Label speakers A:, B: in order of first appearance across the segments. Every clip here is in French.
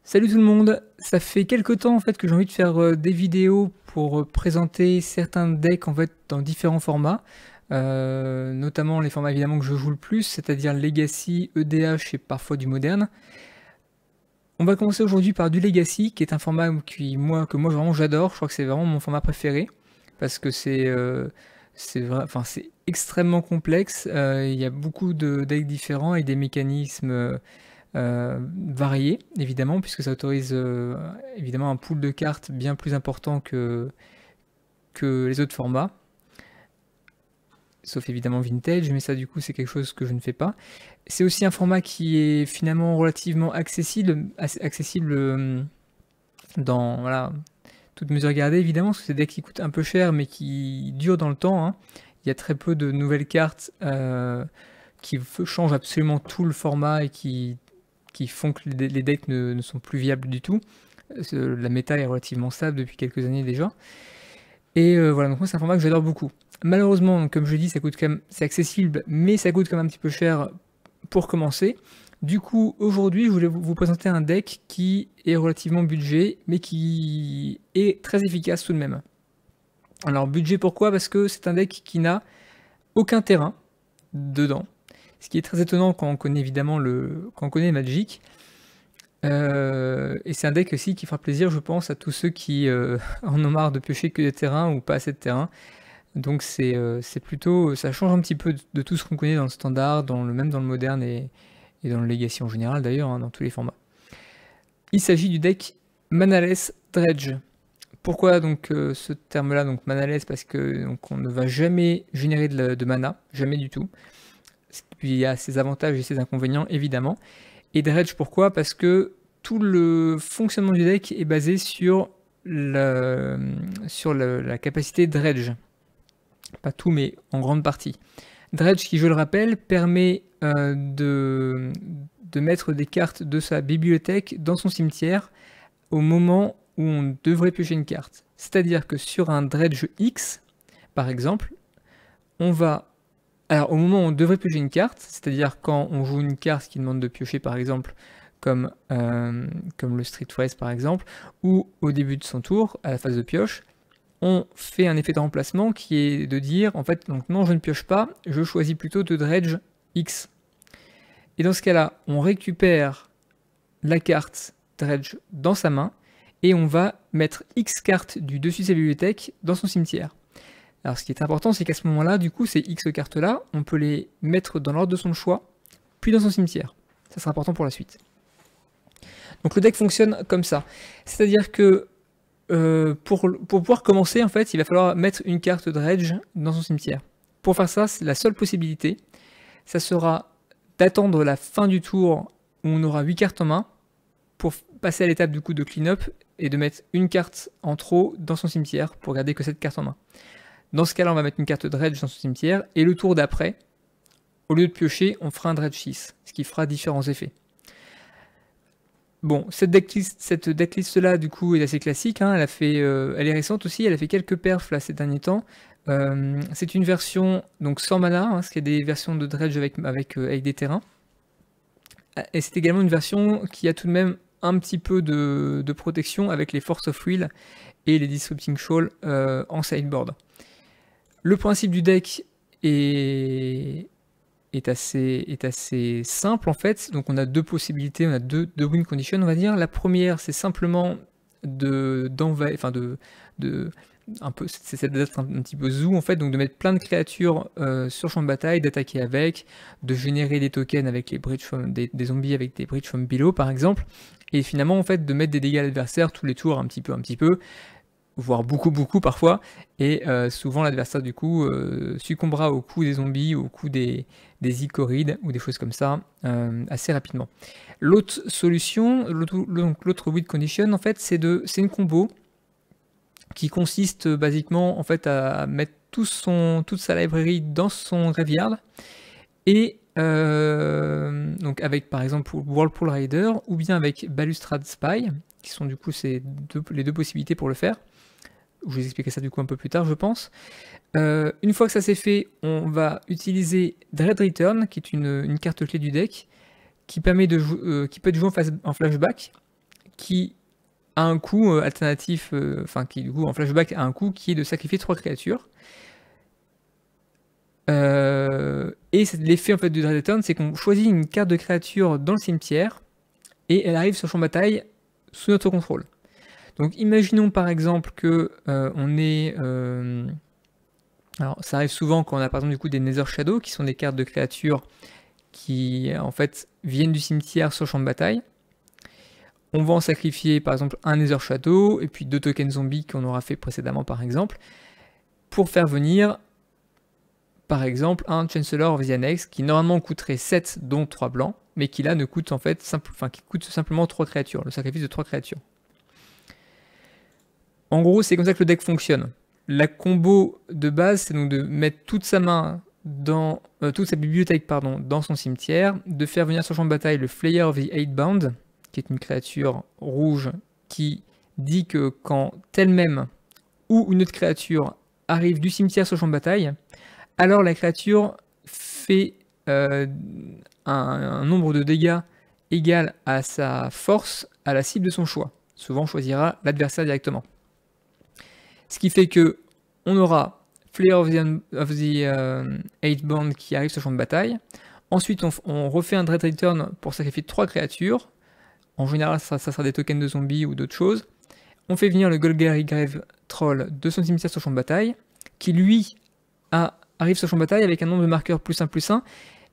A: Salut tout le monde, ça fait quelques temps en fait que j'ai envie de faire des vidéos pour présenter certains decks en fait dans différents formats, notamment les formats évidemment que je joue le plus, c'est-à-dire Legacy, EDH et parfois du moderne. On va commencer aujourd'hui par du Legacy, qui est un format que moi vraiment j'adore. Je crois que c'est vraiment mon format préféré parce que c'est extrêmement complexe. Il y a beaucoup de decks différents et des mécanismes variés, évidemment, puisque ça autorise évidemment un pool de cartes bien plus important que les autres formats, sauf évidemment Vintage, mais ça du coup c'est quelque chose que je ne fais pas. C'est aussi un format qui est finalement relativement accessible dans voilà, toute mesure gardée évidemment, parce que c'est des decks qui coûtent un peu cher mais qui durent dans le temps, hein. Il y a très peu de nouvelles cartes qui changent absolument tout le format et qui font que les decks ne sont plus viables du tout. La méta est relativement stable depuis quelques années déjà. Et voilà, donc moi c'est un format que j'adore beaucoup. Malheureusement, comme je dis, ça coûte quand même, c'est accessible, mais ça coûte quand même un petit peu cher pour commencer. Du coup, aujourd'hui, je voulais vous présenter un deck qui est relativement budget, mais qui est très efficace tout de même. Alors, budget pourquoi? Parce que c'est un deck qui n'a aucun terrain dedans. Ce qui est très étonnant quand on connaît évidemment quand on connaît Magic. Et c'est un deck aussi qui fera plaisir, je pense, à tous ceux qui en ont marre de piocher que des terrains ou pas assez de terrain. Donc c'est plutôt, ça change un petit peu de tout ce qu'on connaît dans le standard, même dans le moderne et dans le legacy en général d'ailleurs, hein, dans tous les formats. Il s'agit du deck Manaless Dredge. Pourquoi donc ce terme-là, donc Manaless? Parce que donc, on ne va jamais générer de mana, jamais du tout. Puis il y a ses avantages et ses inconvénients évidemment. Et Dredge pourquoi? Parce que tout le fonctionnement du deck est basé sur la capacité Dredge. Pas tout, mais en grande partie. Dredge, qui je le rappelle, permet de mettre des cartes de sa bibliothèque dans son cimetière au moment où on devrait piocher une carte. C'est-à-dire que sur un Dredge X, par exemple, on va... Alors au moment où on devrait piocher une carte, c'est-à-dire quand on joue une carte qui demande de piocher par exemple comme le Streetwise par exemple, ou au début de son tour, à la phase de pioche, on fait un effet de remplacement qui est de dire, en fait, donc non, je ne pioche pas, je choisis plutôt de dredge X. Et dans ce cas-là, on récupère la carte dredge dans sa main, et on va mettre X cartes du dessus de sa bibliothèque dans son cimetière. Alors ce qui est important, c'est qu'à ce moment-là, du coup, ces X cartes-là, on peut les mettre dans l'ordre de son choix, puis dans son cimetière. Ça sera important pour la suite. Donc le deck fonctionne comme ça. C'est-à-dire que pour pouvoir commencer, en fait, il va falloir mettre une carte Dredge dans son cimetière. Pour faire ça, c'est la seule possibilité. Ça sera d'attendre la fin du tour où on aura 8 cartes en main pour passer à l'étape du coup de clean-up et de mettre une carte en trop dans son cimetière pour garder que cette carte en main. Dans ce cas-là, on va mettre une carte Dredge dans son cimetière et le tour d'après, au lieu de piocher, on fera un Dredge 6, ce qui fera différents effets. Bon, cette decklist là, du coup, est assez classique, hein. Elle est récente aussi, elle a fait quelques perfs là ces derniers temps. C'est une version donc sans mana, hein, parce qu'il y a des versions de Dredge avec des terrains. Et c'est également une version qui a tout de même un petit peu de protection avec les Force of Will et les Disrupting Shoal en sideboard. Le principe du deck est assez simple en fait. Donc on a deux possibilités, on a deux win conditions on va dire. La première c'est simplement c'est d'être un petit peu zoo en fait, donc de mettre plein de créatures sur champ de bataille, d'attaquer avec, de générer des tokens avec les bridge des zombies avec des bridge from below par exemple, et finalement en fait de mettre des dégâts à l'adversaire tous les tours un petit peu, voire beaucoup parfois, et souvent l'adversaire du coup succombera au coup des zombies, au coup des icorides ou des choses comme ça assez rapidement. L'autre solution, l'autre win condition en fait, c'est une combo qui consiste basiquement en fait à mettre toute sa librairie dans son graveyard et donc avec par exemple Whirlpool Rider ou bien avec Balustrade Spy, qui sont du coup les deux possibilités pour le faire. Je vais vous expliquer ça du coup un peu plus tard, je pense. Une fois que ça c'est fait, on va utiliser Dread Return, qui est une carte clé du deck, qui peut être jouée en flashback, qui a un coût alternatif, enfin qui du coup en flashback a un coût qui est de sacrifier 3 créatures. Et l'effet en fait du Dread Return, c'est qu'on choisit une carte de créature dans le cimetière et elle arrive sur le champ de bataille sous notre contrôle. Donc imaginons par exemple que on est... alors ça arrive souvent quand on a par exemple du coup des Nether Shadow qui sont des cartes de créatures qui en fait viennent du cimetière sur le champ de bataille. On va en sacrifier par exemple un Nether Shadow et puis 2 tokens zombies qu'on aura fait précédemment par exemple pour faire venir par exemple un Chancellor of the Annex qui normalement coûterait 7 dont 3 blancs mais qui là ne coûte en fait qui coûte simplement 3 créatures, le sacrifice de 3 créatures. En gros c'est comme ça que le deck fonctionne. La combo de base c'est donc de mettre toute sa main dans toute sa bibliothèque dans son cimetière, de faire venir sur le champ de bataille le Flayer of the Eightbound qui est une créature rouge qui dit que quand elle-même ou une autre créature arrive du cimetière sur le champ de bataille, alors la créature fait un nombre de dégâts égal à sa force à la cible de son choix. Souvent on choisira l'adversaire directement. Ce qui fait que on aura Flayer of the Eightbound qui arrive sur le champ de bataille. Ensuite on refait un Dread Return pour sacrifier 3 créatures. En général, ça sera des tokens de zombies ou d'autres choses. On fait venir le Golgari Grave Troll de son cimetière sur le champ de bataille, qui lui arrive sur le champ de bataille avec un nombre de marqueurs +1/+1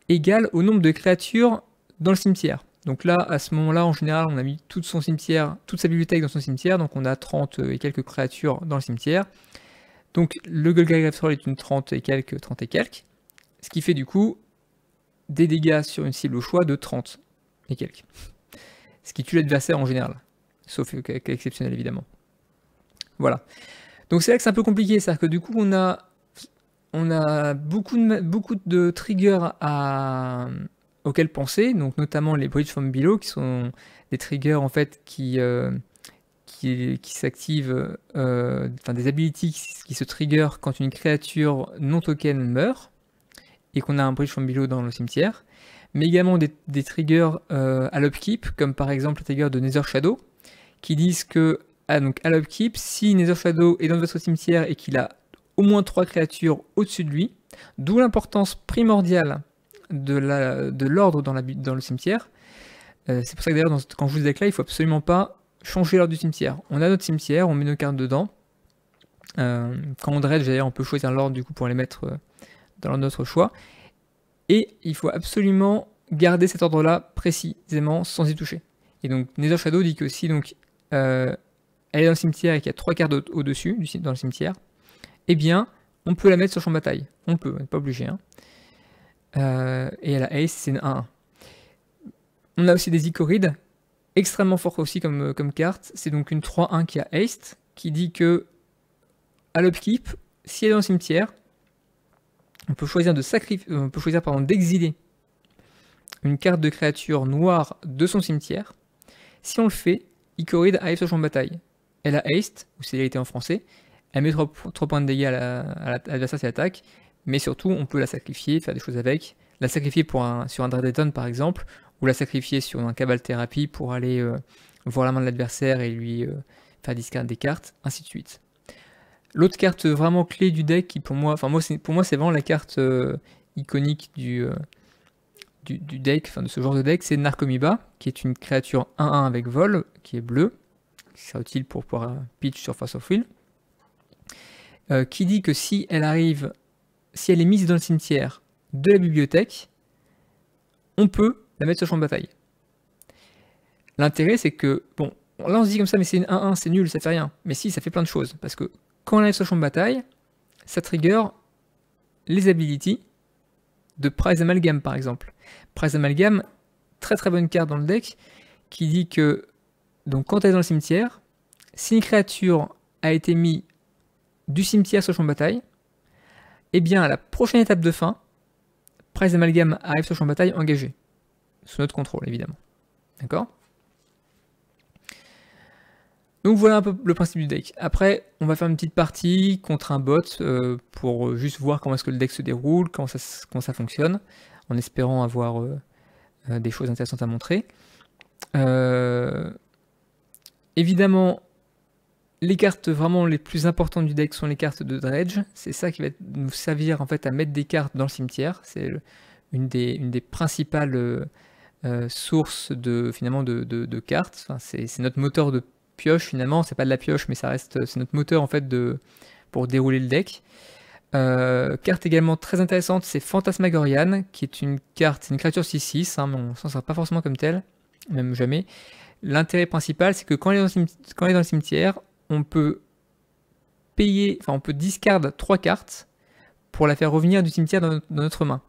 A: égal au nombre de créatures dans le cimetière. Donc là, à ce moment-là, en général, on a mis tout son cimetière, toute sa bibliothèque dans son cimetière, donc on a 30 et quelques créatures dans le cimetière. Donc le Golgari Grave Troll est une 30 et quelques, ce qui fait du coup des dégâts sur une cible au choix de 30 et quelques. Ce qui tue l'adversaire en général, sauf cas exceptionnel évidemment. Voilà. Donc c'est là que c'est un peu compliqué, c'est-à-dire que du coup on a beaucoup de triggers auxquels penser, donc notamment les Bridge from Below, qui sont des triggers en fait qui s'activent, des abilities qui se trigger quand une créature non token meurt, et qu'on a un Bridge from Below dans le cimetière. Mais également des triggers à l'upkeep, comme par exemple le trigger de Nether Shadow, qui disent que donc à l'upkeep, si Nether Shadow est dans votre cimetière et qu'il a au moins 3 créatures au-dessus de lui, d'où l'importance primordiale de l'ordre dans le cimetière. C'est pour ça que d'ailleurs quand je joue ce deck là, il ne faut absolument pas changer l'ordre du cimetière. On a notre cimetière, on met nos cartes dedans. Quand on dredge d'ailleurs, on peut choisir l'ordre du coup pour les mettre dans notre choix. Et il faut absolument garder cet ordre-là précisément sans y toucher. Et donc Nether Shadow dit que si donc, elle est dans le cimetière et qu'il y a 3 cartes au-dessus dans le cimetière, eh bien on peut la mettre sur le champ de bataille. On peut, on n'est pas obligé. Hein. Et elle a Ace, c'est une 1-1. On a aussi des Icorides, extrêmement fort aussi comme carte. C'est donc une 3-1 qui a Haste, qui dit que à l'upkeep, si elle est dans le cimetière, on peut choisir d'exiler une carte de créature noire de son cimetière. Si on le fait, Icoride arrive sur le champ de bataille. Elle a Haste, ou c'est l'égalité en français, elle met 3 points de dégâts à l'adversaire si elle attaque, mais surtout on peut la sacrifier, faire des choses avec, la sacrifier sur un Dread Return par exemple, ou la sacrifier sur un Cabal Thérapie pour aller voir la main de l'adversaire et lui faire discard des cartes, ainsi de suite. L'autre carte vraiment clé du deck, qui pour moi c'est vraiment la carte iconique du deck, de ce genre de deck, c'est Narcomoeba, qui est une créature 1-1 avec vol, qui est bleue, qui sera utile pour pouvoir pitch sur Force of Will, qui dit que si elle est mise dans le cimetière de la bibliothèque, on peut la mettre sur le champ de bataille. L'intérêt c'est que, bon, là on se dit comme ça, mais c'est une 1-1, c'est nul, ça fait rien. Mais si, ça fait plein de choses, parce que quand on arrive sur le champ de bataille, ça trigger les abilities de Prize Amalgam par exemple. Prize Amalgam, très très bonne carte dans le deck, qui dit que donc quand elle est dans le cimetière, si une créature a été mise du cimetière sur le champ de bataille, eh bien à la prochaine étape de fin, Prize Amalgam arrive sur le champ de bataille engagé, sous notre contrôle évidemment. D'accord ? Donc voilà un peu le principe du deck. Après, on va faire une petite partie contre un bot pour juste voir comment est-ce que le deck se déroule, comment ça fonctionne, en espérant avoir des choses intéressantes à montrer. Évidemment, les cartes vraiment les plus importantes du deck sont les cartes de dredge. C'est ça qui va nous servir en fait à mettre des cartes dans le cimetière. C'est une des principales sources finalement de cartes. Enfin, c'est notre moteur de pioche finalement. C'est pas de la pioche, mais c'est notre moteur en fait pour dérouler le deck. Carte également très intéressante, c'est Phantasmagorian, qui est une carte, c'est une créature 6/6, mais on s'en sert pas forcément comme telle, même jamais. L'intérêt principal, c'est que quand elle est dans le cimetière, on peut on peut discard 3 cartes pour la faire revenir du cimetière dans notre main.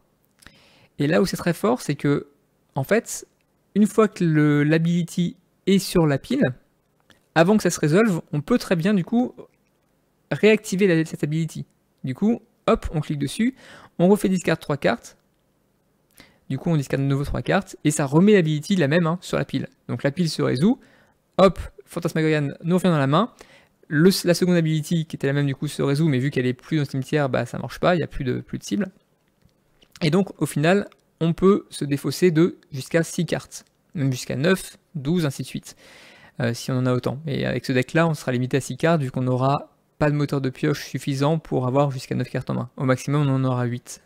A: Et là où c'est très fort, c'est que, en fait, une fois que l'ability est sur la pile, avant que ça se résolve, on peut très bien, du coup, réactiver cette ability. Du coup, hop, on clique dessus, on refait discard 3 cartes, du coup on discarde de nouveau 3 cartes, et ça remet l'ability la même sur la pile. Donc la pile se résout, hop, Phantasmagorian nous revient dans la main, la seconde ability qui était la même du coup se résout, mais vu qu'elle est plus dans le cimetière, bah ça marche pas, il n'y a plus de cible. Et donc au final, on peut se défausser de jusqu'à 6 cartes, même jusqu'à 9, 12, ainsi de suite, si on en a autant. Et avec ce deck là, on sera limité à 6 cartes, vu qu'on aura pas de moteur de pioche suffisant pour avoir jusqu'à 9 cartes en main. Au maximum, on en aura 8.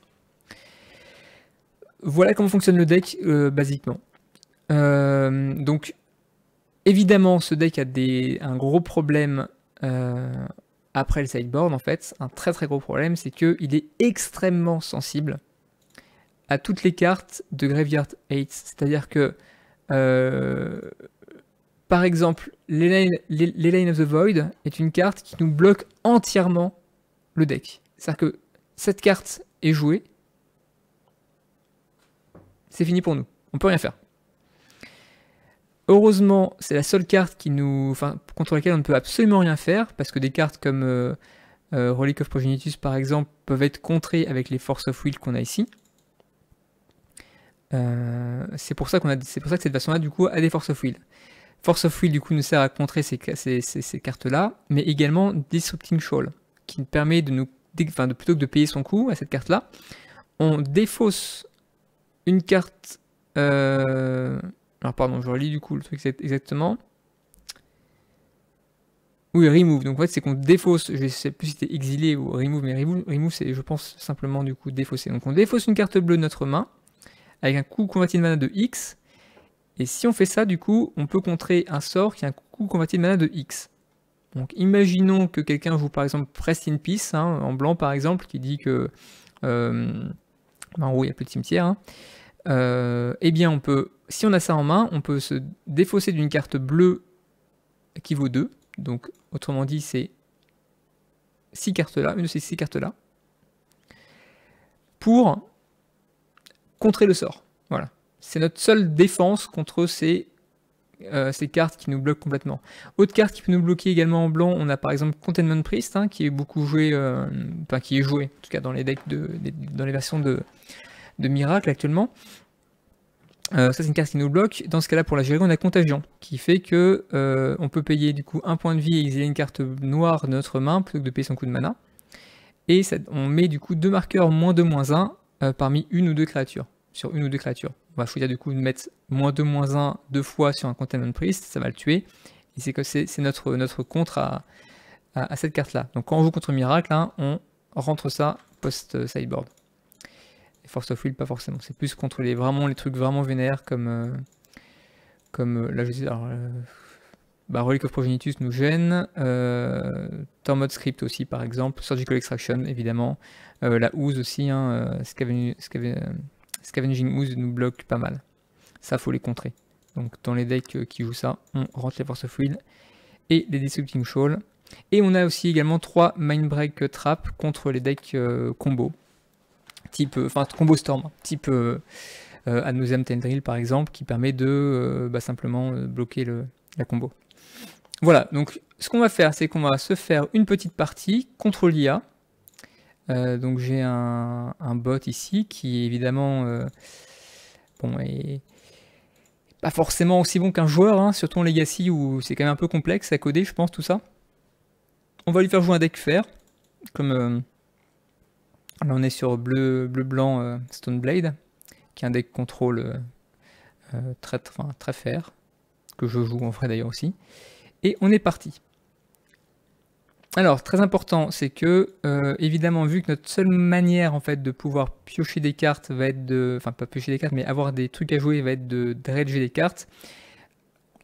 A: Voilà comment fonctionne le deck, basiquement. Donc, évidemment, ce deck a un gros problème après le sideboard, en fait. Un très très gros problème, c'est qu'il est extrêmement sensible à toutes les cartes de Graveyard Hate. C'est-à-dire que, par exemple, Leyline of the Void est une carte qui nous bloque entièrement le deck. C'est-à-dire que cette carte est jouée, c'est fini pour nous. On peut rien faire. Heureusement, c'est la seule carte contre laquelle on ne peut absolument rien faire, parce que des cartes comme Relic of Progenitus, par exemple, peuvent être contrées avec les Force of Will qu'on a ici. C'est pour ça que cette version-là, du coup, a des Force of Will. Force of Will, du coup, nous sert à contrer ces cartes-là, mais également Disrupting Shoal, qui nous permet plutôt que de payer son coût à cette carte-là, on défausse une carte... Alors pardon, je relis du coup le truc exactement. Oui, remove. Donc en fait, c'est qu'on défausse, je sais plus si c'était exilé ou remove, mais remove c'est, je pense, simplement du coup défausser. Donc on défausse une carte bleue de notre main, avec un coût converti de mana de X, et si on fait ça, du coup, on peut contrer un sort qui a un coût converti de mana de X. Donc imaginons que quelqu'un joue par exemple Rest in Peace, en blanc par exemple, qui dit que en haut il n'y a plus de cimetière. Eh bien on peut, si on a ça en main, on peut se défausser d'une carte bleue qui vaut 2. Donc autrement dit c'est 6 cartes là, une de ces 6 cartes là, pour contrer le sort. Voilà. C'est notre seule défense contre ces cartes qui nous bloquent complètement. Autre carte qui peut nous bloquer également en blanc, on a par exemple Containment Priest, qui est beaucoup joué, qui est joué, en tout cas dans les decks dans les versions de Miracle actuellement. Ça c'est une carte qui nous bloque. Dans ce cas-là, pour la gérer, on a Contagion, qui fait que on peut payer du coup un point de vie et exiler une carte noire de notre main plutôt que de payer son coût de mana. Et on met du coup 2 marqueurs -2/-1 parmi une ou deux créatures. Sur une ou deux créatures. On va choisir du coup de mettre -2/-1 2 fois sur un Containment Priest, ça va le tuer. Et c'est notre contre à cette carte-là. Donc quand on joue contre Miracle, on rentre ça post-sideboard. Et Force of Will, pas forcément. C'est plus contre les trucs vraiment vénères comme là je dis Relic of Progenitus nous gêne, Tormod Script aussi par exemple, Surgical Extraction évidemment, la Ooze aussi, Scavenging Ooze nous bloque pas mal. Ça faut les contrer. Donc dans les decks qui jouent ça, on rentre les Force of Will et les Disrupting Shoal. Et on a aussi également 3 Mindbreak Trap contre les decks combo. Combo Storm, type Ad Nauseam Tendril par exemple, qui permet de simplement bloquer la combo. Voilà, donc ce qu'on va faire, c'est qu'on va se faire une petite partie contre l'IA. Donc j'ai un bot ici qui évidemment est pas forcément aussi bon qu'un joueur, surtout en Legacy où c'est quand même un peu complexe à coder, je pense, tout ça. On va lui faire jouer un deck fer, comme là on est sur bleu-blanc Stoneblade, qui est un deck contrôle très fer, que je joue en vrai d'ailleurs aussi. Et on est parti. Alors, très important, c'est que, évidemment, vu que notre seule manière, en fait, de pouvoir piocher des cartes va être de... Enfin, pas piocher des cartes, mais avoir des trucs à jouer va être de dredger des cartes,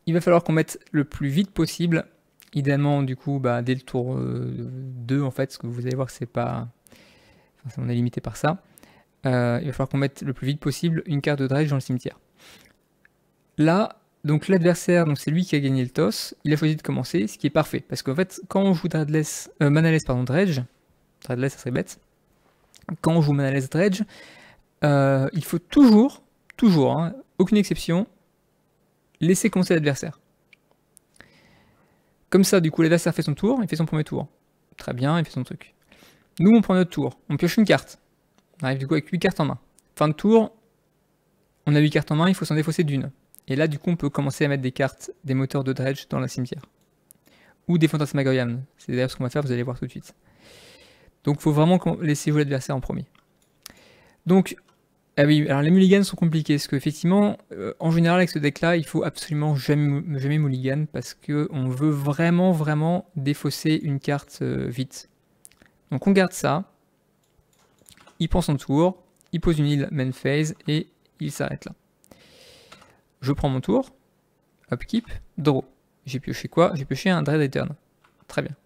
A: il va falloir qu'on mette le plus vite possible, idéalement, du coup, dès le tour 2, en fait, parce que vous allez voir que c'est pas... Enfin, on est limité par ça. Il va falloir qu'on mette le plus vite possible une carte de dredge dans le cimetière. Là, donc l'adversaire, c'est lui qui a gagné le toss, il a choisi de commencer, ce qui est parfait, parce qu'en fait, quand on joue Manaless, dredge, ça serait bête, quand on joue Manaless dredge, il faut toujours, hein, aucune exception, laisser commencer l'adversaire. Comme ça, du coup, l'adversaire fait son tour, il fait son premier tour. Très bien, il fait son truc. Nous, on prend notre tour, on pioche une carte. On arrive du coup avec 8 cartes en main. Fin de tour, on a 8 cartes en main, il faut s'en défausser d'une. Et là, du coup, on peut commencer à mettre des cartes, des moteurs de dredge dans le cimetière. Ou des Phantasmagorians. C'est d'ailleurs ce qu'on va faire, vous allez voir tout de suite. Donc, il faut vraiment laisser jouer l'adversaire en premier. Donc, ah oui, alors les mulligans sont compliqués, parce qu'effectivement, en général, avec ce deck-là, il faut absolument jamais mulligan, parce qu'on veut vraiment défausser une carte vite. Donc, on garde ça. Il prend son tour, il pose une île main phase, et il s'arrête là. Je prends mon tour, upkeep, draw. J'ai pioché quoi? J'ai pioché un Dread Return. Très bien.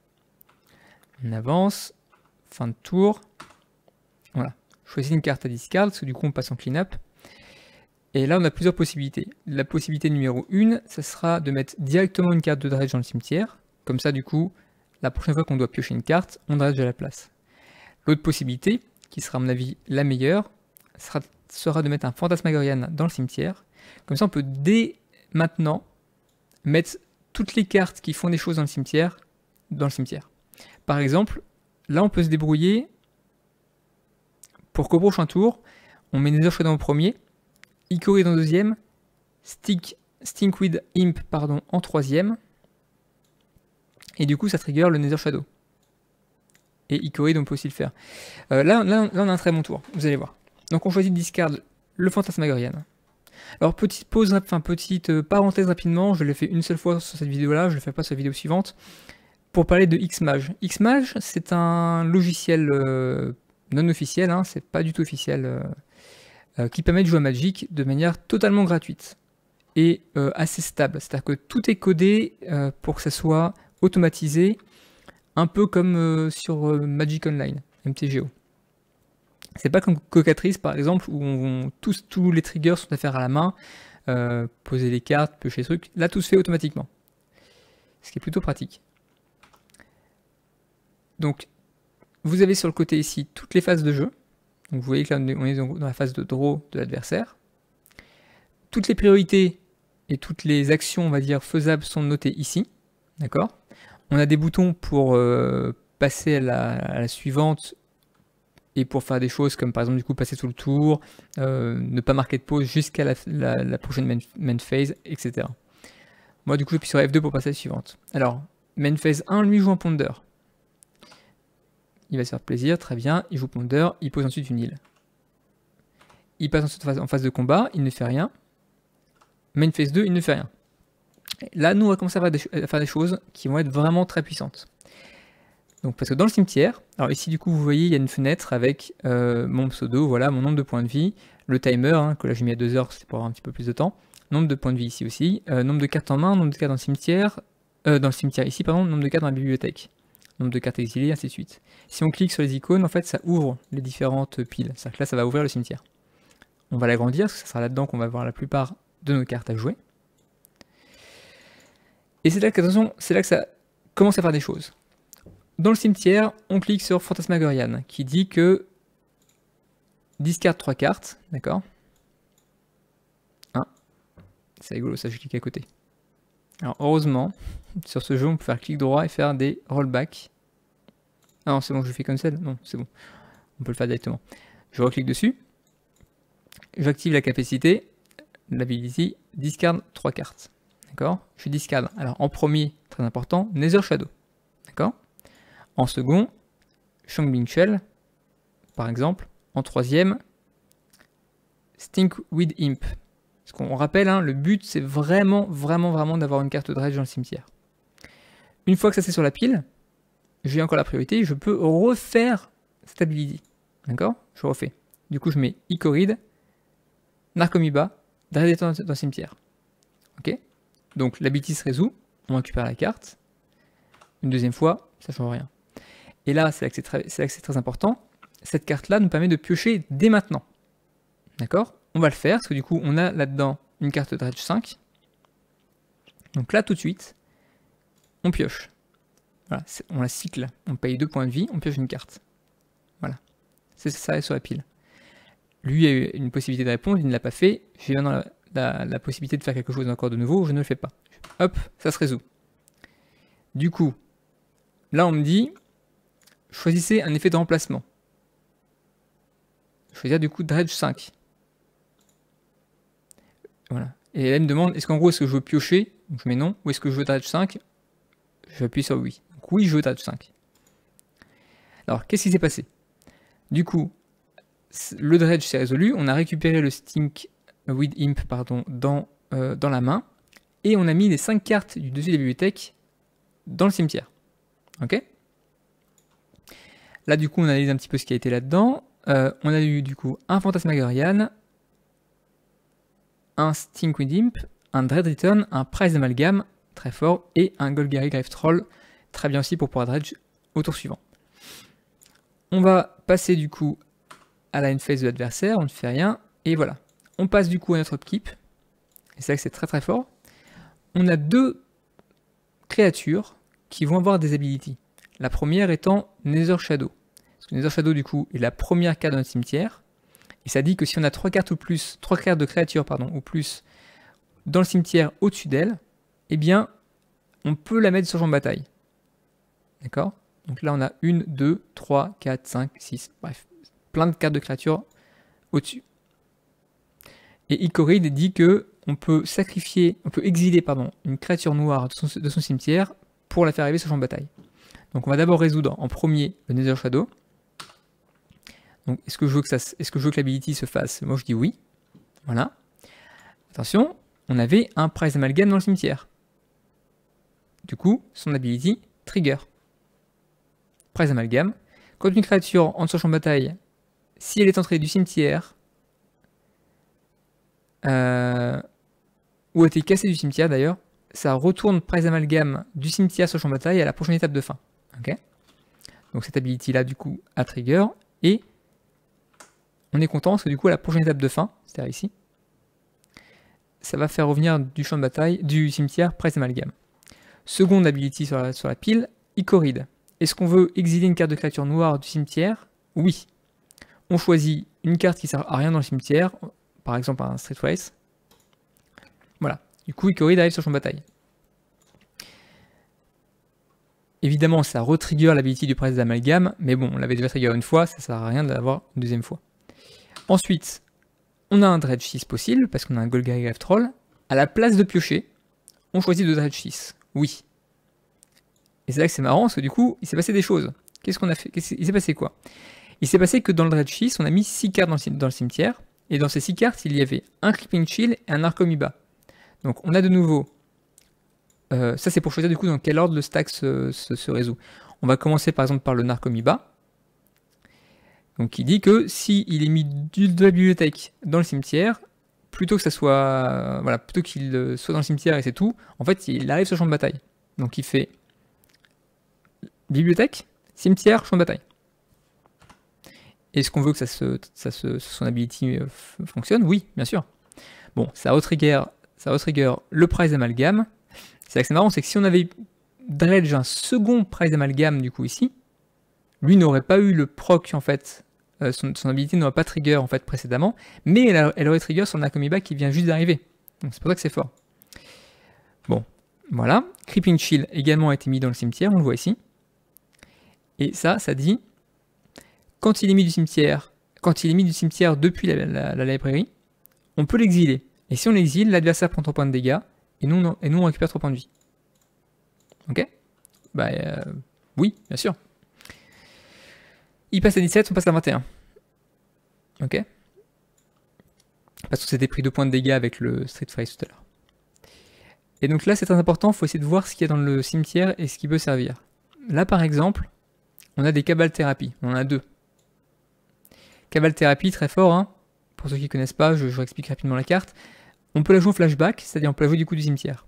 A: On avance, fin de tour. Voilà. Choisis une carte à discard, parce que du coup on passe en clean-up. Et là on a plusieurs possibilités. La possibilité numéro 1, ça sera de mettre directement une carte de dredge dans le cimetière. Comme ça du coup, la prochaine fois qu'on doit piocher une carte, on dredge à la place. L'autre possibilité, qui sera à mon avis la meilleure, sera de mettre un Phantasmagorian dans le cimetière. Comme ça, on peut dès maintenant mettre toutes les cartes qui font des choses dans le cimetière. Par exemple, là, on peut se débrouiller pour qu'au prochain tour, on met Nether Shadow en premier, Ikorid en deuxième, Stinkweed Imp en troisième, et du coup, ça trigger le Nether Shadow. Et Ikorid, on peut aussi le faire. Là, on a un très bon tour, vous allez voir. Donc, on choisit de discard le Phantasmagorian. Alors petite parenthèse rapidement, je l'ai fait une seule fois sur cette vidéo-là, je ne le fais pas sur la vidéo suivante, pour parler de Xmage. Xmage, c'est un logiciel non officiel, hein, c'est pas du tout officiel, qui permet de jouer à Magic de manière totalement gratuite et assez stable. C'est-à-dire que tout est codé pour que ça soit automatisé, un peu comme sur Magic Online, MTGO. C'est pas comme Cocatrice par exemple où tous les triggers sont à faire à la main, poser les cartes, piocher les trucs. Là tout se fait automatiquement, ce qui est plutôt pratique. Donc vous avez sur le côté ici toutes les phases de jeu. Donc vous voyez que là on est dans la phase de draw de l'adversaire. Toutes les priorités et toutes les actions on va dire faisables sont notées ici. D'accord. On a des boutons pour passer à la suivante. Et pour faire des choses comme par exemple du coup passer tout le tour, ne pas marquer de pause jusqu'à la prochaine main phase, etc. Moi du coup j'appuie sur F2 pour passer à la suivante. Alors, main phase 1, lui joue en ponder. Il va se faire plaisir, très bien, il joue ponder, il pose ensuite une île. Il passe ensuite en phase de combat, il ne fait rien. Main phase 2, il ne fait rien. Là nous on va commencer à faire des choses qui vont être vraiment très puissantes. Donc parce que dans le cimetière, alors ici du coup vous voyez il y a une fenêtre avec mon pseudo, voilà mon nombre de points de vie, le timer, hein, que là j'ai mis à 2 heures, c'est pour avoir un petit peu plus de temps, nombre de points de vie ici aussi, nombre de cartes en main, nombre de cartes dans le cimetière ici, pardon, nombre de cartes dans la bibliothèque, nombre de cartes exilées, ainsi de suite. Si on clique sur les icônes, en fait ça ouvre les différentes piles, c'est-à-dire que là ça va ouvrir le cimetière. On va l'agrandir, parce que ça sera là-dedans qu'on va voir la plupart de nos cartes à jouer. Et c'est là que, attention, c'est là que ça commence à faire des choses. Dans le cimetière, on clique sur Phantasmagorian, qui dit que discard 3 cartes, d'accord. Ah, c'est rigolo ça, je clique à côté. Alors heureusement, sur ce jeu, on peut faire clic droit et faire des rollbacks. Ah non, c'est bon, je fais cancel. Non, c'est bon. On peut le faire directement. Je reclique dessus. J'active la capacité, l'ability, discard 3 cartes. D'accord. Je discard. Alors en premier, très important, Nether Shadow. D'accord. En second, Shongbing Shell, par exemple. En troisième, Stinkweed Imp. Parce qu'on rappelle, hein, le but c'est vraiment d'avoir une carte dredge dans le cimetière. une fois que ça c'est sur la pile, j'ai encore la priorité, je peux refaire cette ability. D'accord? Je refais. Du coup, je mets Ikorid, Narcomoeba, Dread dans le cimetière. Ok? Donc l'ability se résout, on récupère la carte. Une deuxième fois, ça ne change rien. Et là, c'est là que c'est très important. Cette carte-là nous permet de piocher dès maintenant. D'accord? On va le faire, parce que du coup, on a là-dedans une carte Dredge 5. Donc là, tout de suite, on pioche. Voilà, on la cycle. On paye 2 points de vie, on pioche une carte. Voilà. C'est ça sur la pile. Lui a eu une possibilité de répondre, il ne l'a pas fait. J'ai maintenant la possibilité de faire quelque chose encore de nouveau, je ne le fais pas. Hop, ça se résout. Du coup, là on me dit, choisissez un effet de remplacement. Choisir du coup Dredge 5. Voilà. Et elle me demande, est-ce que je veux piocher? Donc je mets non. Ou est-ce que je veux Dredge 5? J'appuie sur oui. Donc oui, je veux Dredge 5. Alors, qu'est-ce qui s'est passé? Du coup, le Dredge s'est résolu, on a récupéré le Stink Weed Imp dans la main, et on a mis les 5 cartes du dessus de la bibliothèque dans le cimetière. Ok? Là, du coup, on analyse un petit peu ce qui a été là-dedans. On a eu, du coup, un Phantasmagorian, un Stink Weed Imp, un Dread Return, un Prize Amalgam, très fort, et un Golgari Grave Troll, très bien aussi pour pouvoir Dredge au tour suivant. On va passer, du coup, à la end phase de l'adversaire, on ne fait rien, et voilà. On passe du coup à notre upkeep, et c'est vrai que c'est très très fort. On a 2 créatures qui vont avoir des abilities. La première étant Nether Shadow. Parce que Nether Shadow du coup est la première carte de notre cimetière, et ça dit que si on a 3 cartes ou plus, 3 cartes de créatures ou plus dans le cimetière au-dessus d'elle, eh bien on peut la mettre sur champ de bataille. D'accord? Donc là on a 1, 2, 3, 4, 5, 6, bref. Plein de cartes de créatures au-dessus. Et Ikorid dit que on peut exiler une créature noire de son cimetière pour la faire arriver sur le champ de bataille. Donc on va d'abord résoudre en premier le Nether Shadow. Donc est-ce que je veux que l'ability se fasse? Moi je dis oui. Voilà. Attention, on avait un Prize Amalgam dans le cimetière. Du coup, son ability trigger. Prize Amalgam. Quand une créature entre sur le champ de bataille, si elle est entrée du cimetière, ou a été cassée du cimetière d'ailleurs, ça retourne Prize Amalgam du cimetière sur le champ de bataille à la prochaine étape de fin. Okay? Donc cette ability là du coup a trigger, et on est content parce que du coup à la prochaine étape de fin, c'est-à-dire ici, ça va faire revenir du champ de bataille, du cimetière Prize Amalgam. Seconde ability sur la pile, Ikorid. Est-ce qu'on veut exiler une carte de créature noire du cimetière? Oui. On choisit une carte qui sert à rien dans le cimetière, par exemple un Streetface. Voilà. Du coup, Ikorid arrive sur le champ de bataille. Évidemment, ça retrigger l'ability du Prize d'Amalgam, mais bon, on l'avait déjà trigger une fois, ça sert à rien d'avoir une deuxième fois. Ensuite, on a un Dredge 6 possible, parce qu'on a un Golgari Grave Troll. À la place de piocher, on choisit de Dredge 6. Oui. Et c'est là que c'est marrant, parce que du coup, il s'est passé des choses. Qu'est-ce qu'on a fait? Il s'est passé quoi? Il s'est passé que dans le Dredge 6, on a mis 6 cartes dans le cimetière, et dans ces 6 cartes, il y avait un Creeping Chill et un Narcomoeba. Donc on a de nouveau... ça c'est pour choisir du coup dans quel ordre le stack se résout. On va commencer par exemple par le Narcomoeba. Donc il dit que s'il est mis de la bibliothèque dans le cimetière, plutôt que ça soit... voilà, plutôt qu'il soit dans le cimetière et c'est tout, en fait il arrive sur le champ de bataille. Donc il fait bibliothèque, cimetière, champ de bataille. Est-ce qu'on veut que son ability fonctionne? Oui, bien sûr. Bon, ça retrigger le Prize Amalgam. C'est là que c'est marrant, c'est que si on avait Dredge un second Prize Amalgam du coup ici, lui n'aurait pas eu le proc en fait, son ability n'aurait pas trigger en fait précédemment, mais elle aurait trigger son Narcomoeba qui vient juste d'arriver. Donc c'est pour ça que c'est fort. Bon, voilà. Creeping Chill également a été mis dans le cimetière, on le voit ici. Et ça dit, quand il est mis du cimetière depuis la librairie, on peut l'exiler. Et si on l'exile, l'adversaire prend 3 points de dégâts, et nous on récupère 3 points de vie. Ok? Bah oui, bien sûr. Il passe à 17, on passe à 21. Ok? Parce qu'on s'était pris 2 points de dégâts avec le Streetface tout à l'heure. Et donc là, c'est très important, il faut essayer de voir ce qu'il y a dans le cimetière et ce qui peut servir. Là, par exemple, on a des cabales thérapies, on en a 2. Cabale thérapie, très fort, hein. Pour ceux qui ne connaissent pas, je explique rapidement la carte. On peut la jouer en flashback, c'est-à-dire on peut la jouer du coup du cimetière.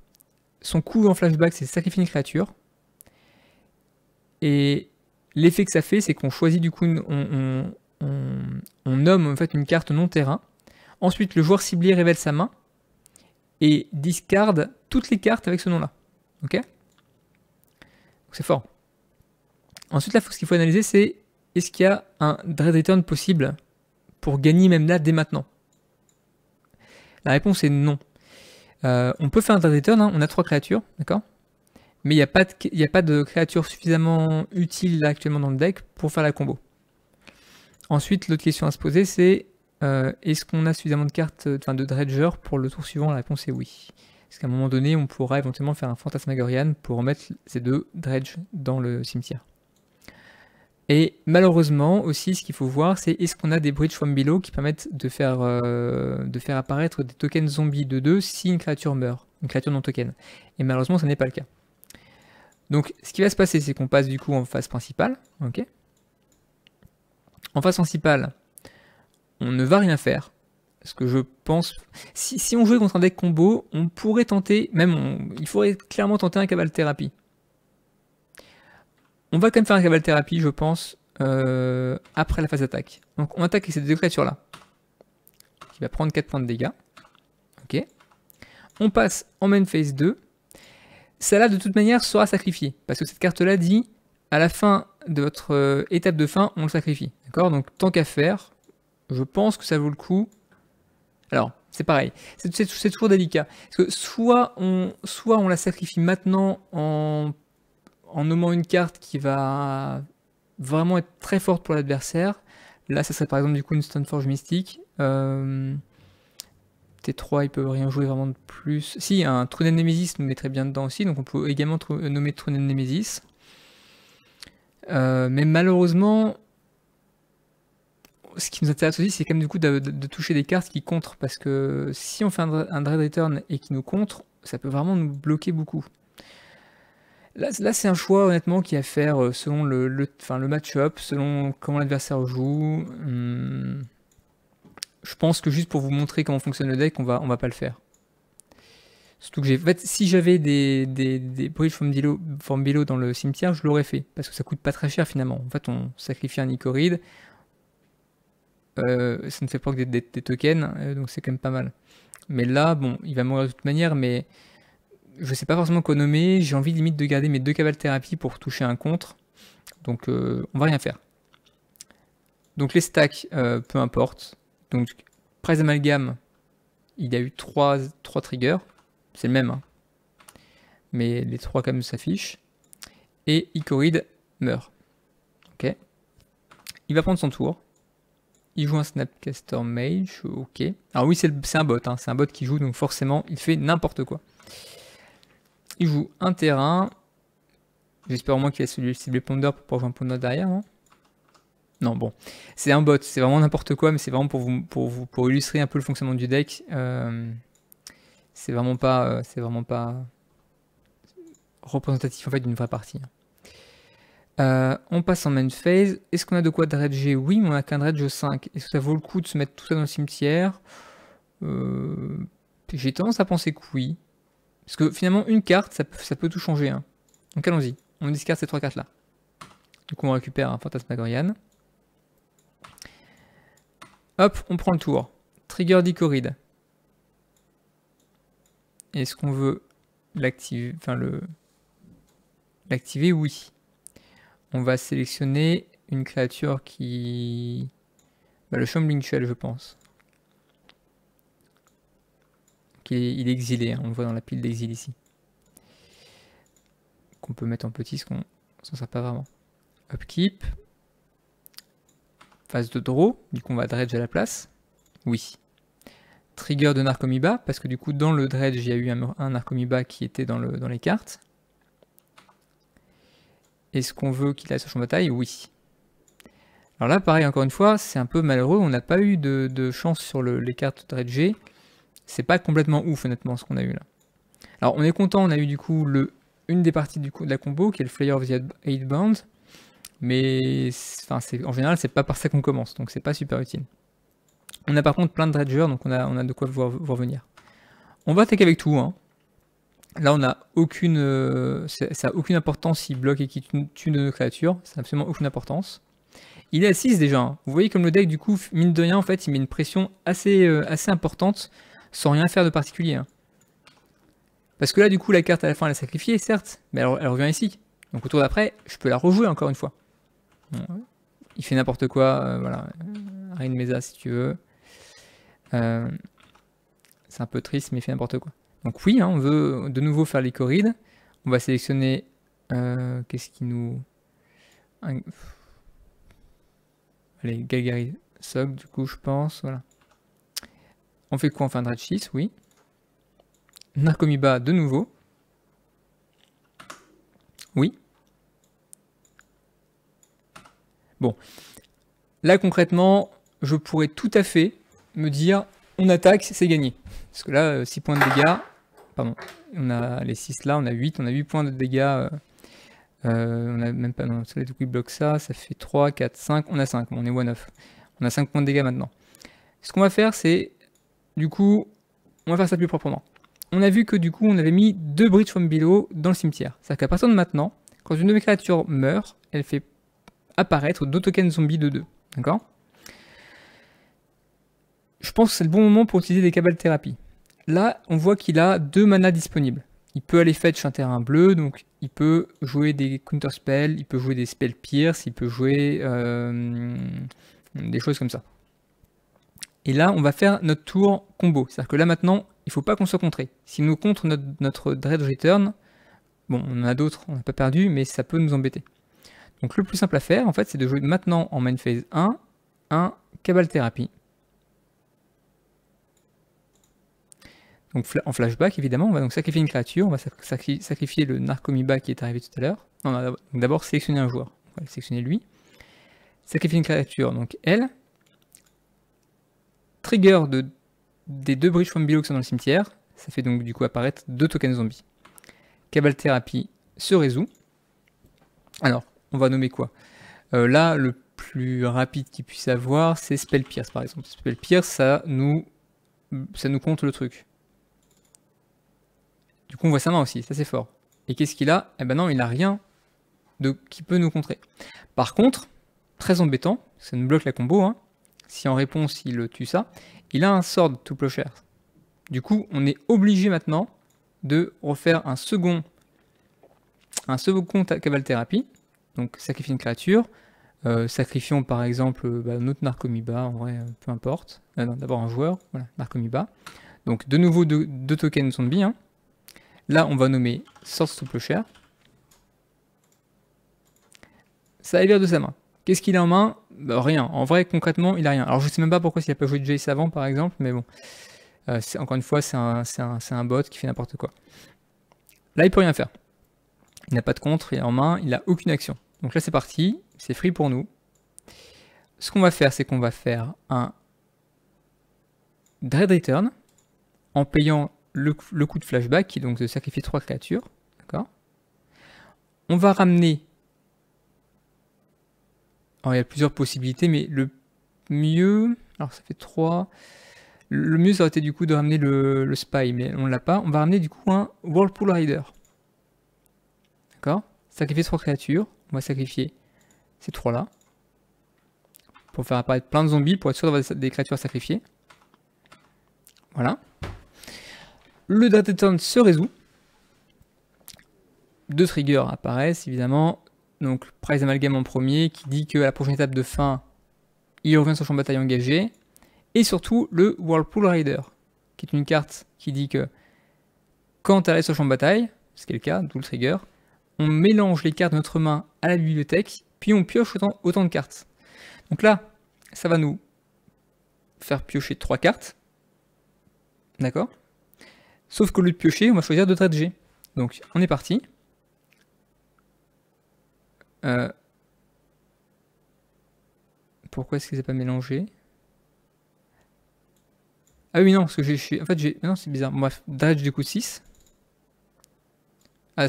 A: Son coup en flashback, c'est sacrifier une créature. Et l'effet que ça fait, c'est qu'on choisit du coup, on nomme en fait une carte non terrain. Ensuite, le joueur ciblé révèle sa main et discarde toutes les cartes avec ce nom-là. Ok? Donc c'est fort. Ensuite, là, ce qu'il faut analyser, c'est est-ce qu'il y a un Dread Return possible pour gagner même là dès maintenant? La réponse est non. On peut faire un Dread Return, hein, on a 3 créatures, d'accord? Mais il n'y a pas de créature suffisamment utile là actuellement dans le deck pour faire la combo. Ensuite, l'autre question à se poser, c'est est-ce qu'on a suffisamment de cartes, de Dredger pour le tour suivant? La réponse est oui. Parce qu'à un moment donné, on pourra éventuellement faire un Phantasmagorian pour remettre ces 2 Dredge dans le cimetière. Et malheureusement aussi, ce qu'il faut voir, c'est est-ce qu'on a des Bridge from Below qui permettent de faire apparaître des tokens zombies de 2 si une créature meurt, une créature non token. Et malheureusement, ce n'est pas le cas. Donc, ce qui va se passer, c'est qu'on passe du coup en phase principale. Ok. En phase principale, on ne va rien faire. Parce que je pense... Si on jouait contre un deck combo, on pourrait tenter... il faudrait clairement tenter un Cabal Thérapie. On va quand même faire un Cabal Thérapie, je pense, après la phase d'attaque. Donc on attaque avec ces 2 créatures-là. Qui va prendre 4 points de dégâts. Ok. On passe en main phase 2. Celle-là, de toute manière, sera sacrifiée. Parce que cette carte-là dit, à la fin de votre étape de fin, on le sacrifie. D'accord? Donc tant qu'à faire, je pense que ça vaut le coup. Alors, c'est pareil. C'est toujours délicat. Parce que soit on la sacrifie maintenant en nommant une carte qui va vraiment être très forte pour l'adversaire. Là, ça serait par exemple du coup une Stoneforge Mystique. T3, il peut rien jouer vraiment de plus. Si, un True Nemesis nous mettrait bien dedans aussi, donc on peut également nommer True Nemesis. Mais malheureusement, ce qui nous intéresse aussi, c'est quand même du coup de toucher des cartes qui contrent, parce que si on fait un Dread Return et qui nous contre, ça peut vraiment nous bloquer beaucoup. Là c'est un choix honnêtement qui est à faire selon le match-up, selon comment l'adversaire joue. Je pense que juste pour vous montrer comment fonctionne le deck, on va pas le faire. Surtout que en fait, si j'avais des Bridge from Below dans le cimetière, je l'aurais fait, parce que ça coûte pas très cher finalement. En fait, on sacrifie un Ichorid, ça ne fait pas que des tokens, donc c'est quand même pas mal. Mais là, bon, il va mourir de toute manière, mais je sais pas forcément quoi nommer, j'ai envie limite de garder mes 2 Cabal Thérapie pour toucher un contre, donc on va rien faire. Donc les stacks, peu importe. Donc Prize Amalgam, il y a eu 3 triggers, c'est le même, hein. Mais les 3 quand même s'affichent. Et Ichorid meurt. Ok. Il va prendre son tour. Il joue un Snapcaster Mage, ok. Alors oui, c'est un bot, hein. C'est un bot qui joue, donc forcément, il fait n'importe quoi. Il joue un terrain. J'espère au moins qu'il a ciblé Ponder pour pouvoir jouer un Ponder derrière, non? Non, bon. C'est un bot, c'est vraiment n'importe quoi, mais c'est vraiment pour illustrer un peu le fonctionnement du deck. C'est vraiment pas représentatif en fait d'une vraie partie. On passe en main phase. Est-ce qu'on a de quoi dredger? Oui, mais on a qu'un dredge 5. Est-ce que ça vaut le coup de se mettre tout ça dans le cimetière? J'ai tendance à penser que oui. Parce que finalement, une carte, ça peut tout changer. Hein. Donc allons-y. On discarte ces 3 cartes-là. Du coup, on récupère un Phantasmagorian. Hop, on prend le tour. Trigger d'Ichorid. Est-ce qu'on veut l'activer? L'activer, oui. On va sélectionner une créature qui... le Shambling Shell, je pense. Il est exilé, hein, on le voit dans la pile d'exil ici. Qu'on peut mettre en petit, ce qu'on s'en sert pas vraiment. Upkeep. Phase de draw, du coup on va dredge à la place. Oui. Trigger de Narcomoeba, parce que du coup dans le dredge il y a eu un Narcomoeba qui était dans les cartes. Est-ce qu'on veut qu'il aille sur champ de bataille? Oui. Alors là pareil encore une fois, c'est un peu malheureux, on n'a pas eu de chance sur les cartes dredgées. C'est pas complètement ouf honnêtement ce qu'on a eu là. Alors on est content, on a eu du coup une des parties du coup de la combo qui est le Flyer of the Eightbound, mais en général c'est pas par ça qu'on commence, donc c'est pas super utile. On a par contre plein de dredgers, donc on a de quoi voir venir. On va attaquer avec tout, hein. Là on a aucune, ça a aucune importance s'il bloque et qu'il tue de nos créatures, ça n'a absolument aucune importance. Il est à 6 déjà, hein. Vous voyez comme le deck du coup, mine de rien en fait, il met une pression assez importante sans rien faire de particulier, hein. Parce que là, du coup, la carte à la fin, elle est sacrifiée, certes, mais elle revient ici. Donc au tour d'après, je peux la rejouer encore une fois. Bon, il fait n'importe quoi, voilà. Rain Mesa si tu veux. C'est un peu triste, mais il fait n'importe quoi. Donc oui, hein, on veut de nouveau faire les corrides. On va sélectionner... qu'est-ce qui nous... Allez, Galgari Sog, du coup, je pense, voilà. On fait quoi? On fait un Dredge, oui. Narcomiba de nouveau. Oui. Bon. Là, concrètement, je pourrais tout à fait me dire, on attaque, c'est gagné. Parce que là, 6 points de dégâts. Pardon. On a les 6 là, on a 8. On a 8 points de dégâts. On a même pas... Non, ça, du coup, il bloque ça. Ça fait 3, 4, 5. On a 5. Bon, on est one-off. On a 5 points de dégâts maintenant. Ce qu'on va faire, c'est... Du coup, on va faire ça plus proprement. On a vu que du coup on avait mis 2 Bridge from Below dans le cimetière. C'est-à-dire qu'à partir de maintenant, quand une de mes créatures meurt, elle fait apparaître 2 tokens zombies de 2. D'accord? Je pense que c'est le bon moment pour utiliser des Cabal Therapy. Là, on voit qu'il a 2 manas disponibles. Il peut aller fetch un terrain bleu, donc il peut jouer des counter spells, il peut jouer des spells pierce, il peut jouer des choses comme ça. Et là, on va faire notre tour combo. C'est-à-dire que là maintenant, il ne faut pas qu'on soit contré. Si nous contre notre Dredge Return, bon, on en a d'autres, on n'a pas perdu, mais ça peut nous embêter. Donc le plus simple à faire, en fait, c'est de jouer maintenant en main phase 1, un Cabal Therapy. Donc en flashback, évidemment, on va donc sacrifier une créature, on va sacrifier le Narcomiba qui est arrivé tout à l'heure. On va d'abord sélectionner un joueur, on va le sélectionner lui. Sacrifier une créature, donc elle. Trigger des 2 Bridge from Below qui sont dans le cimetière, ça fait donc du coup apparaître 2 tokens zombies. Cabal Therapy se résout. Alors, on va nommer quoi? Là, le plus rapide qu'il puisse avoir, c'est Spell Pierce par exemple. Spell Pierce, ça nous compte le truc. Du coup, on voit sa main aussi, ça c'est fort. Et qu'est-ce qu'il a? Eh ben non, il n'a rien qui peut nous contrer. Par contre, très embêtant, ça nous bloque la combo, hein. Si en réponse il tue ça, il a un Sword to Plowshare. Du coup, on est obligé maintenant de refaire un second Cabal Therapy. Donc sacrifier une créature. Sacrifions par exemple notre Narcomiba, en vrai, peu importe. Non, d'abord un joueur, voilà, Narcomiba. Donc de nouveau 2 tokens zombies, hein. Là, on va nommer Sword to Plowshare. Ça libère de sa main. Qu'est-ce qu'il a en main? Bah, rien. En vrai, concrètement, il a rien. Alors, je sais même pas pourquoi s'il a pas joué de Jace avant, par exemple, mais bon. Encore une fois, c'est un bot qui fait n'importe quoi. Là, il peut rien faire. Il n'a pas de contre, il est en main, il a aucune action. Donc là, c'est parti. C'est free pour nous. Ce qu'on va faire, c'est qu'on va faire un Dread Return en payant le coup de flashback, qui est donc de sacrifier 3 créatures. D'accord? On va ramener... Alors, il y a plusieurs possibilités, mais le mieux... Alors, ça fait 3... Le mieux, ça aurait été du coup de ramener le Spy, mais on l'a pas. On va ramener du coup un Whirlpool Rider. D'accord? Sacrifier 3 créatures. On va sacrifier ces 3-là. Pour faire apparaître plein de zombies, pour être sûr d'avoir des créatures à sacrifier. Voilà. Le Dread Return se résout. 2 triggers apparaissent, évidemment. Donc, Prize Amalgam en premier, qui dit qu'à la prochaine étape de fin, il revient sur champ de bataille engagé. Et surtout, le Whirlpool Rider, qui est une carte qui dit que quand elle reste sur champ de bataille, ce qui est le cas, d'où le trigger, on mélange les cartes de notre main à la bibliothèque, puis on pioche autant de cartes. Donc là, ça va nous faire piocher 3 cartes. D'accord? Sauf qu'au lieu de piocher, on va choisir de dredger. Donc, on est parti. Pourquoi est-ce que c'est pas mélangé? Ah oui, non, parce que en fait, non, c'est bizarre. Bref, dredge du coup de 6. Ah,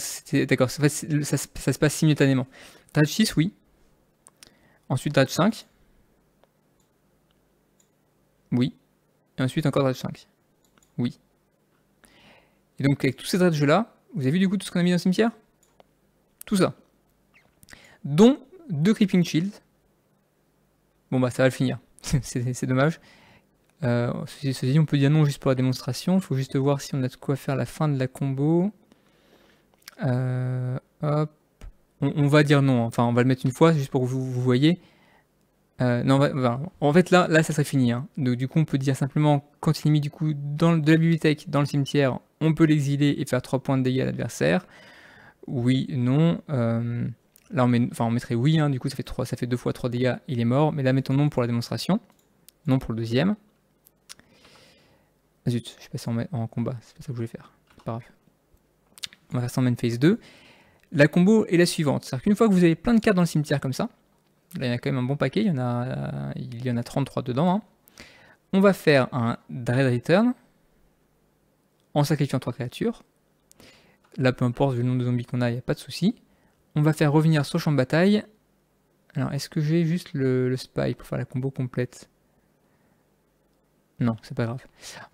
A: d'accord, ça se passe simultanément. Dredge 6, oui. Ensuite Dredge 5. Oui. Et ensuite encore Dredge 5. Oui. Et donc avec tous ces dredges là, vous avez vu du coup tout ce qu'on a mis dans le cimetière? Tout ça. Dont 2 Creeping Shield. Bon bah ça va le finir. C'est dommage. Ceci dit, on peut dire non juste pour la démonstration. Il faut juste voir si on a de quoi faire la fin de la combo. Hop. On va dire non. Enfin, on va le mettre une fois juste pour que vous voyez. Non, en fait là ça serait fini. Hein. Donc du coup, on peut dire simplement quand il est mis du coup de la bibliothèque dans le cimetière, on peut l'exiler et faire 3 points de dégâts à l'adversaire. Oui, non. Là, on mettrait oui. Hein, du coup, ça fait 2 fois 3 dégâts. Il est mort. Mais là, mettons non pour la démonstration. Non pour le deuxième. Zut, je suis passé en combat, c'est pas ça que je voulais faire, c'est pas grave. On va faire ça en main phase 2. La combo est la suivante, c'est-à-dire qu'une fois que vous avez plein de cartes dans le cimetière comme ça, là il y en a quand même un bon paquet, il y en a 33 dedans, hein. On va faire un Dread Return, en sacrifiant 3 créatures. Là peu importe, vu le nombre de zombies qu'on a, il n'y a pas de souci. On va faire revenir sur champ de bataille. Alors est-ce que j'ai juste le spy pour faire la combo complète? Non, c'est pas grave.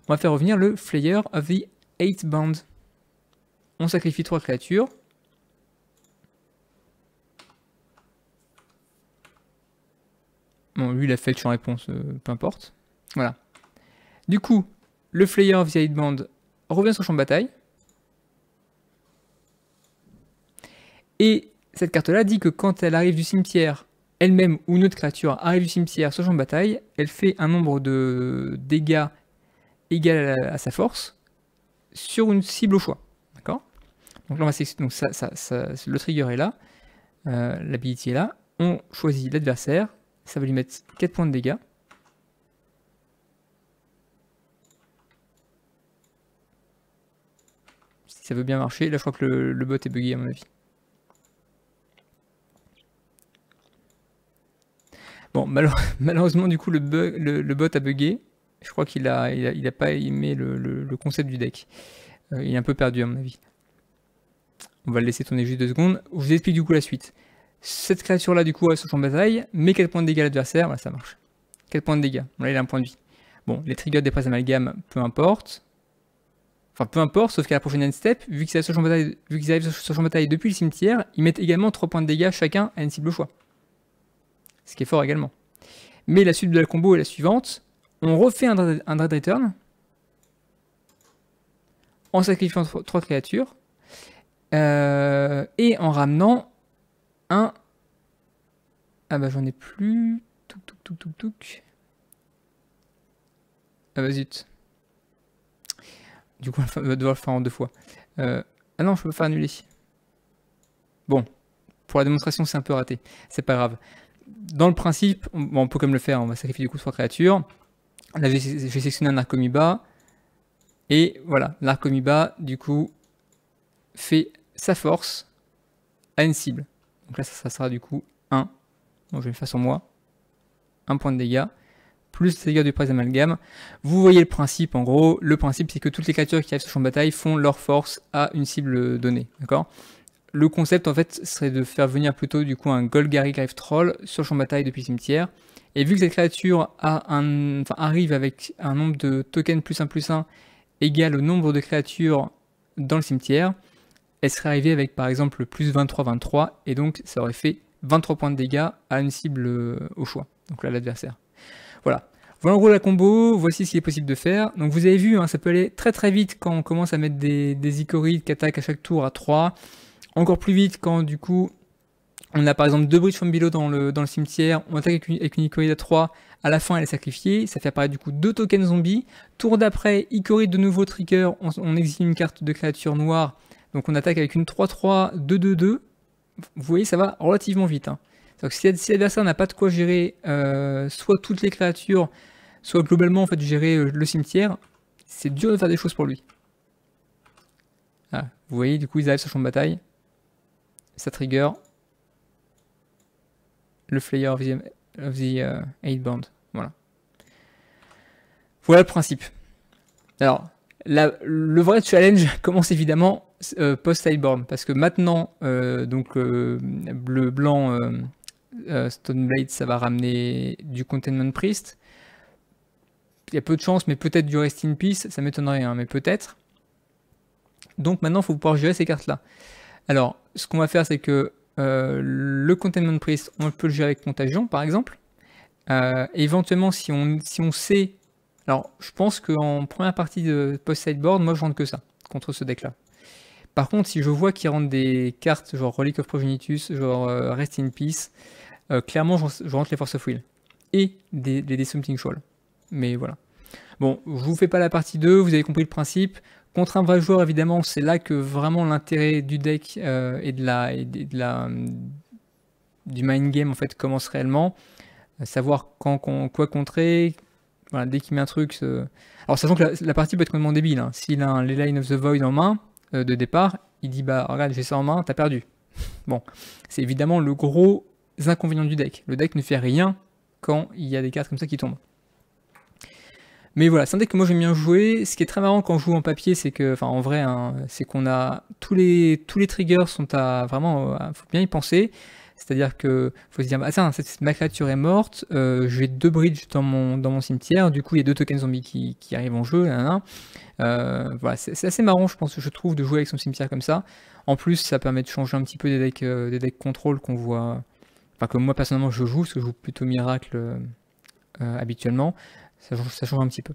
A: On va faire revenir le Flayer of the 8 Band. On sacrifie 3 créatures. Bon, lui, il a fait le champ réponse, peu importe. Voilà. Du coup, le Flayer of the 8 Band revient sur champ de bataille. Et cette carte-là dit que quand elle arrive du cimetière, elle-même ou une autre créature arrive du cimetière sur champ de bataille, elle fait un nombre de dégâts égal à sa force sur une cible au choix. D'accord? Donc là, le trigger est là, l'ability est là. On choisit l'adversaire, ça va lui mettre 4 points de dégâts. Si ça veut bien marcher, là je crois que le bot est bugué à mon avis. Bon, malheureusement, du coup, le bot a bugué. Je crois qu'il a pas aimé le concept du deck. Il est un peu perdu, à mon avis. On va le laisser tourner juste 2 secondes. Je vous explique du coup la suite. Cette créature-là, du coup, a son champ de bataille, met 4 points de dégâts à l'adversaire. Voilà, ça marche. 4 points de dégâts. Là, il a un point de vie. Bon, les triggers des presses amalgames, peu importe. Enfin, peu importe, sauf qu'à la prochaine end step, vu qu'ils arrivent sur champ de bataille depuis le cimetière, ils mettent également 3 points de dégâts chacun à une cible au choix. Ce qui est fort également. Mais la suite de la combo est la suivante. On refait un Dread Return en sacrifiant 3 créatures et en ramenant un... Ah bah j'en ai plus... Ah bah zut. Du coup on va devoir le faire en 2 fois. Ah non, je peux faire annuler. Bon, pour la démonstration c'est un peu raté. C'est pas grave. Dans le principe, on peut comme le faire, on va sacrifier du coup 3 créatures. Là, j'ai sélectionné un Narcomoeba. Et voilà, Narcomoeba, du coup, fait sa force à une cible. Donc là, ça sera du coup 1. Bon, je vais le faire sur moi. 1 point de dégâts. Plus les dégâts du presse amalgame. Vous voyez le principe, en gros. Le principe, c'est que toutes les créatures qui arrivent sur le champ de bataille font leur force à une cible donnée. D'accord ? Le concept en fait serait de faire venir plutôt du coup un Golgari Grave Troll sur le champ de bataille depuis le cimetière. Et vu que cette créature arrive avec un nombre de tokens +1/+1 égal au nombre de créatures dans le cimetière, elle serait arrivée avec par exemple plus 23-23 et donc ça aurait fait 23 points de dégâts à une cible au choix. Donc là l'adversaire. Voilà. Voilà en gros la combo, voici ce qu'il est possible de faire. Donc vous avez vu, hein, ça peut aller très très vite quand on commence à mettre des Icorides qui attaquent à chaque tour à 3. Encore plus vite quand du coup on a par exemple 2 Bridge from Below dans le cimetière, on attaque avec une Icoride à 3, à la fin elle est sacrifiée, ça fait apparaître du coup 2 tokens zombies. Tour d'après, Icoride de nouveau trigger, on exile une carte de créature noire, donc on attaque avec une 3-3, 2-2-2. Vous voyez, ça va relativement vite. Hein. Donc si l'adversaire n'a pas de quoi gérer soit toutes les créatures, soit globalement en fait gérer le cimetière, c'est dur de faire des choses pour lui. Ah, vous voyez, du coup ils arrivent sur le champ de bataille. Ça trigger le Flayer of the 8 Band. Voilà. Voilà le principe. Alors, le vrai challenge commence évidemment post-sideboard, parce que maintenant, donc bleu, blanc, Stoneblade, ça va ramener du Containment Priest. Il y a peu de chance, mais peut-être du Rest in Peace, ça m'étonnerait, hein, mais peut-être. Donc maintenant, il faut pouvoir gérer ces cartes-là. Alors, ce qu'on va faire, c'est que le Containment Priest, on peut le gérer avec Contagion, par exemple. Éventuellement, si on sait... Alors, je pense qu'en première partie de post-sideboard, moi, je rentre que ça, contre ce deck-là. Par contre, si je vois qu'il rentre des cartes genre Relic of Progenitus, genre Rest in Peace, clairement, je rentre les Force of Will. Et des Something Shoal. Mais voilà. Bon, je vous fais pas la partie 2, vous avez compris le principe. Contre un vrai joueur, évidemment, c'est là que vraiment l'intérêt du deck et du mind game en fait commence réellement. Savoir quoi contrer. Voilà, dès qu'il met un truc. Alors, sachant que la partie peut être complètement débile. Hein. S'il a un Leyline of the Void en main de départ, il dit bah regarde, j'ai ça en main, t'as perdu. Bon, c'est évidemment le gros inconvénient du deck. Le deck ne fait rien quand il y a des cartes comme ça qui tombent. Mais voilà, c'est un deck que moi j'aime bien jouer. Ce qui est très marrant quand on joue en papier, c'est que, enfin en vrai, hein, c'est qu'on a tous les triggers sont à vraiment, faut bien y penser. C'est-à-dire que faut se dire, bah tiens, ma créature est morte, j'ai 2 bridges dans mon cimetière, du coup il y a 2 tokens zombies qui arrivent en jeu, voilà, c'est assez marrant, je trouve, de jouer avec son cimetière comme ça. En plus, ça permet de changer un petit peu des decks contrôle qu'on voit, enfin que moi personnellement je joue, parce que je joue plutôt Miracle habituellement. Ça change un petit peu.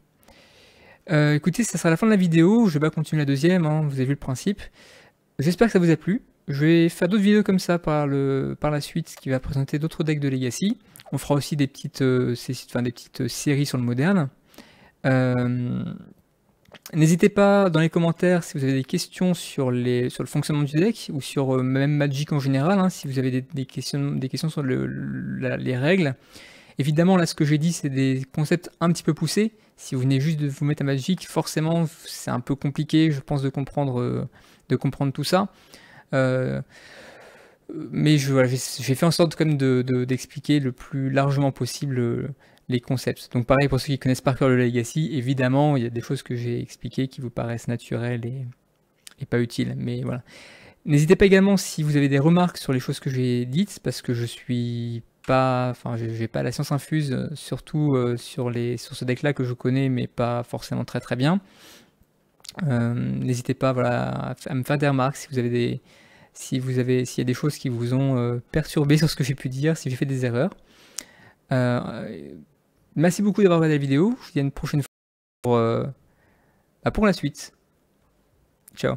A: Écoutez, ça sera la fin de la vidéo. Je vais pas continuer la deuxième, hein, vous avez vu le principe. J'espère que ça vous a plu. Je vais faire d'autres vidéos comme ça par la suite qui va présenter d'autres decks de Legacy. On fera aussi des petites séries sur le moderne. N'hésitez pas dans les commentaires si vous avez des questions sur le fonctionnement du deck ou sur même Magic en général, hein, si vous avez des questions sur les règles. Évidemment, là, ce que j'ai dit, c'est des concepts un petit peu poussés. Si vous venez juste de vous mettre à Magic, forcément, c'est un peu compliqué, je pense, de comprendre tout ça. Mais j'ai fait en sorte quand même d'expliquer le plus largement possible les concepts. Donc pareil, pour ceux qui connaissent par cœur le Legacy, évidemment, il y a des choses que j'ai expliquées qui vous paraissent naturelles et pas utiles. Mais voilà. N'hésitez pas également si vous avez des remarques sur les choses que j'ai dites, parce que j'ai pas la science infuse, surtout sur ce deck-là que je connais, mais pas forcément très très bien. N'hésitez pas, voilà, à me faire des remarques si s'il y a des choses qui vous ont perturbé sur ce que j'ai pu dire, si j'ai fait des erreurs. Merci beaucoup d'avoir regardé la vidéo. Je vous dis à une prochaine fois pour la suite. Ciao.